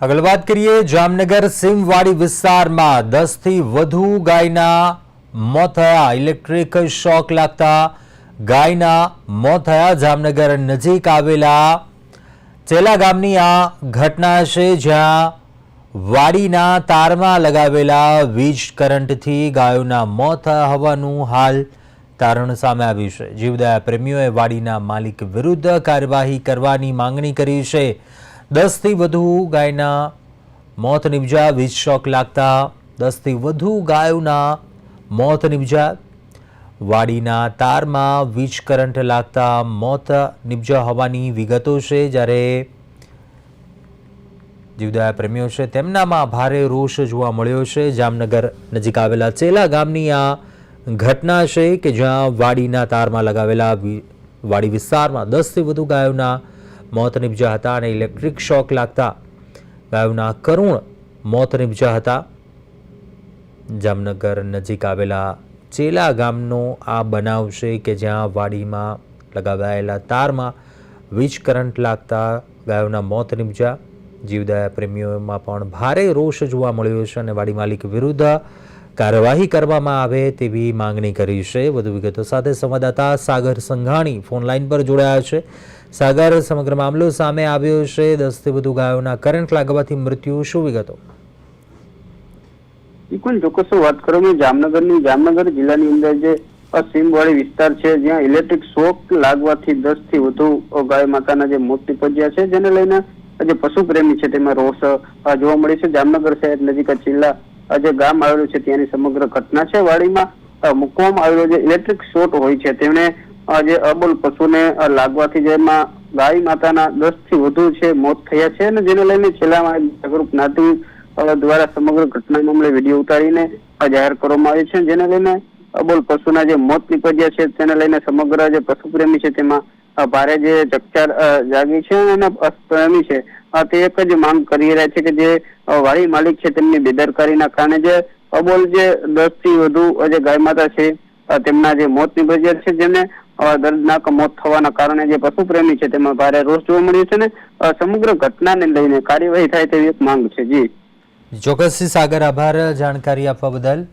આગળ વાત કરીએ જામનગર સીમવાડી વિસ્તારમાં 10 થી વધુ ગાયના મોત થયા। ઇલેક્ટ્રિક શોક લાગતા ગાયના મોત થયા। જામનગર નજીક આવેલા ચેલા ગામની આ ઘટના છે, જ્યાં વાડીના તારમાં લગાવેલા વીજ કરંટથી ગાયોના મોત થયા હોવાનું હાલ તારણ સામે આવ્યું છે। જીવદયા પ્રેમીઓએ વાડીના માલિક વિરુદ્ધ કાર્યવાહી કરવાની માંગણી કરી છે। 10 થી વધુ ગાયના મોત નિપજ્યા। વીજ શોક લાગતા 10 થી વધુ ગાયોના મોત નિપજ્યા। વાડીના તારમાં વીજ કરંટ લાગતા મોત નિપજ્યા હોવાની વિગતો છે, જ્યારે જીવદયા પ્રેમીઓ છે તેમનામાં ભારે રોષ જોવા મળ્યો છે। જામનગર નજીક આવેલા ચેલા ગામની આ ઘટના છે કે જ્યાં વાડીના તારમાં લગાવેલા વાડી વિસ્તારમાં 10 થી વધુ ગાયોના મોત નિપજ્યા હતા અને ઇલેક્ટ્રિક શોક લાગતા ગાયોના કરુણ મોત નિપજ્યા હતા। જામનગર નજીક આવેલા ચેલા ગામનો આ બનાવ છે કે જ્યાં વાડીમાં લગાવાયેલા તારમાં વીજ કરંટ લાગતા ગાયોના મોત નિપજ્યા। જીવદયા પ્રેમીઓમાં પણ ભારે રોષ જોવા મળ્યો છે અને વાડી માલિક વિરુદ્ધ કાર્યવાહી કરવામાં આવે તેવી માંગણી કરી છે। વધુ વિગતો સાથે સંવાદદાતા સાગર સંઘાણી ફોન લાઈન પર જોડાયા છે। સાગર, સમગ્ર મામલો સામે આવ્યો છે, 10 થી વધુ ગાયોના કરંટ લાગવાથી મૃત્યુ, શું વિગતો? બિલકુલ ચોક્કસ વાત કરું જામનગર જિલ્લાની અંદર જે સીમવાડી વિસ્તાર છે, જ્યાં ઇલેક્ટ્રિક શોક લાગવાથી 10 થી વધુ ગાય માતાના જે મોત નિપજ્યા છે, જેને લઈને જે પશુ પ્રેમી છે તેમાં રોષ જોવા મળે છે। જામનગર શહેર નજીક જિલ્લા જે ગામ આવેલું છે ત્યાંની સમગ્ર ઘટના છે। વાડીમાં મૂકવામાં આવેલો જે ઇલેક્ટ્રિક શોટ હોય છે તેને જે અબોલ પશુને લાગવાથી જેમાં ગાય માતાના 10 થી વધુ છે મોત થયા છે અને જેને લઈને છેલ્લામાં જાગૃત જ્ઞાતિ દ્વારા સમગ્ર ઘટના મામલે વિડીયો ઉતારીને જાહેર કરવામાં આવે છે, જેને લઈને અબોલ પશુના જે મોત નિપજ્યા છે તેને લઈને સમગ્ર જે પશુ પ્રેમી છે તેમાં ભારે જે ચકચાર જાગી છે અને પ્રેમી છે તે એક જ માંગ કરી રહ્યા છે કે જે વાડી માલિક છે તેમની બેદરકારીના કારણે જે અબોલ જે 10 થી વધુ જે ગાય માતા છે તેમના જે મોત નિપજ્યા છે, જેમને દર્દનાક મોત થવાના કારણે જે પશુ પ્રેમી છે તેમાં ભારે રોષ જોવા મળ્યો છે અને સમગ્ર ઘટનાને લઈને કાર્યવાહી થાય તેવી એક માંગ છે। જી ચોક્કસ સાગર, આભાર જાણકારી આપવા બદલ।